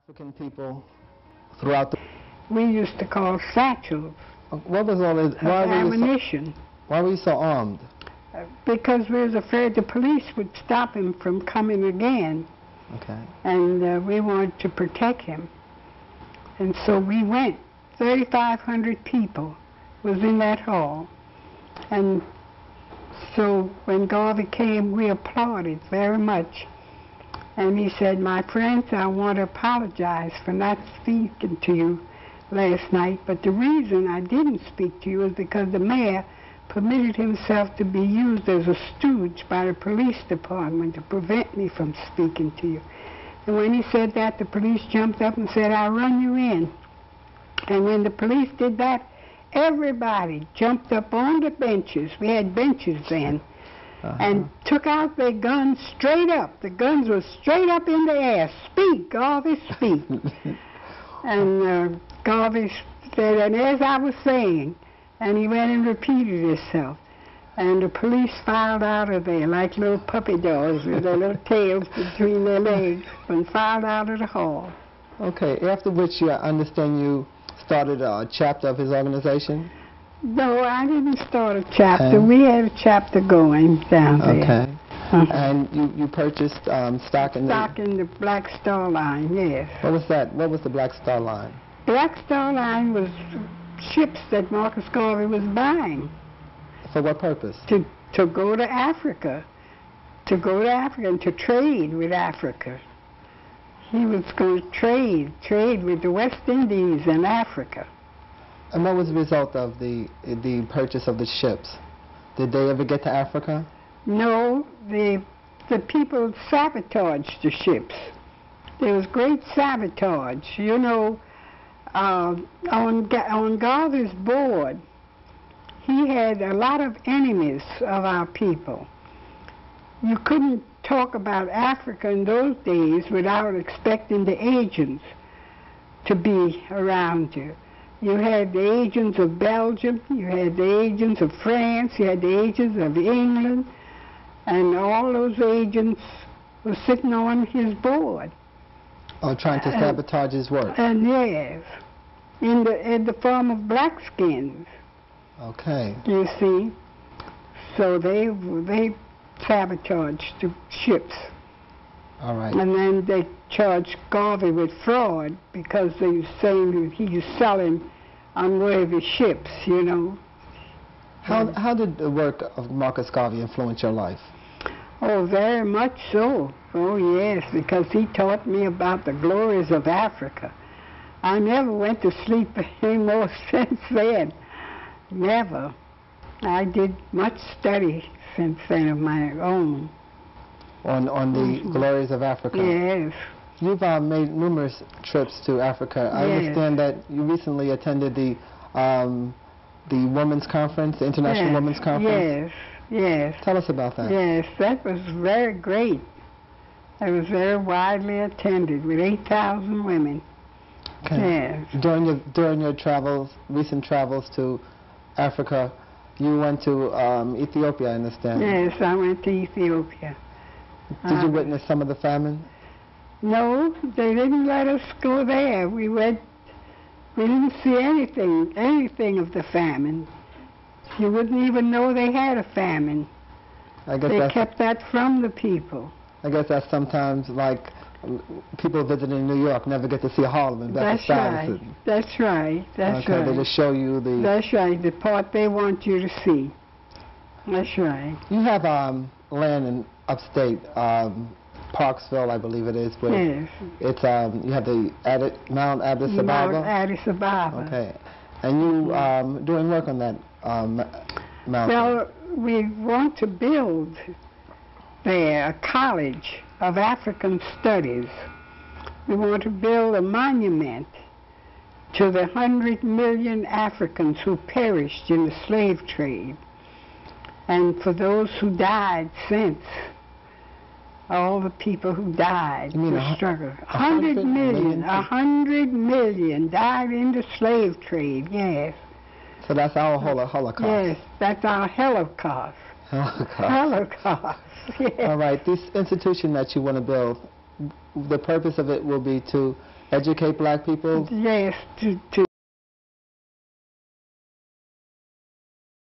African people throughout the... We used to call satchels What was all this? of ammunition. Why were you so armed? Because we was afraid the police would stop him from coming again. Okay. And we wanted to protect him. And so we went. 3,500 people was in that hall. And so when Garvey came, we applauded very much. And he said, "My friends, I want to apologize for not speaking to you last night, but the reason I didn't speak to you is because the mayor permitted himself to be used as a stooge by the police department to prevent me from speaking to you." And when he said that, the police jumped up and said, "I'll run you in." And when the police did that, everybody jumped up on the benches. We had benches then. And took out their guns straight up. The guns were straight up in the air. "Speak, Garvey, speak." And Garvey said, and as I was saying, and he went and repeated himself. And the police filed out of there like little puppy dogs with their little tails between their legs and filed out of the hall. Okay, after which I understand you started a chapter of his organization? No, I didn't start a chapter. We had a chapter going down there. Okay. And you purchased stock in the Black Star Line, yes. What was that? What was the Black Star Line? Black Star Line was ships that Marcus Garvey was buying. For what purpose? To go to Africa. To go to Africa and to trade with Africa. He was going to trade with the West Indies and Africa. And what was the result of the purchase of the ships? Did they ever get to Africa? No, the people sabotaged the ships. There was great sabotage. You know, on Garvey's board, he had a lot of enemies of our people. You couldn't talk about Africa in those days without expecting the agents to be around you. You had the agents of Belgium, you had the agents of France, you had the agents of England, and all those agents were sitting on his board. Oh, trying to sabotage his work. And yes, in the form of blackskins. Okay. You see, so they sabotaged the ships. All right. And then they charged Garvey with fraud because they were saying he was selling unworthy ships, you know. How did the work of Marcus Garvey influence your life? Oh, very much so. Oh, yes, because he taught me about the glories of Africa. I never went to sleep anymore since then. Never. I did much study since then of my own. On the glories of Africa? Yes. You've made numerous trips to Africa. I understand that you recently attended the Women's Conference, the International Women's Conference. Yes, yes. Tell us about that. Yes, that was very great. It was very widely attended with 8,000 women. Okay. Yes. During your travels, recent travels to Africa, you went to Ethiopia, I understand. Yes, I went to Ethiopia. Did you witness some of the famine? No, they didn't let us go there. We didn't see anything of the famine. You wouldn't even know they had a famine. They kept that from the people. I guess that's sometimes like people visiting New York never get to see Harlem and That's right. That's right. That's right. They just show you the... That's right, the part they want you to see. That's right. You have land in upstate, Parksville, I believe it is. Where yes. It's you have the Mount Addis Ababa. Mount Addis Ababa. Okay, and you doing work on that mountain. Well, we want to build there a college of African studies. We want to build a monument to the 100 million Africans who perished in the slave trade, and for those who died since. All the people who died in the struggle. 100 million. 100 million died in the slave trade, yes. So that's our Holocaust. Yes, that's our Holocaust. Holocaust, yes. All right, this institution that you want to build, the purpose of it will be to educate black people? Yes, to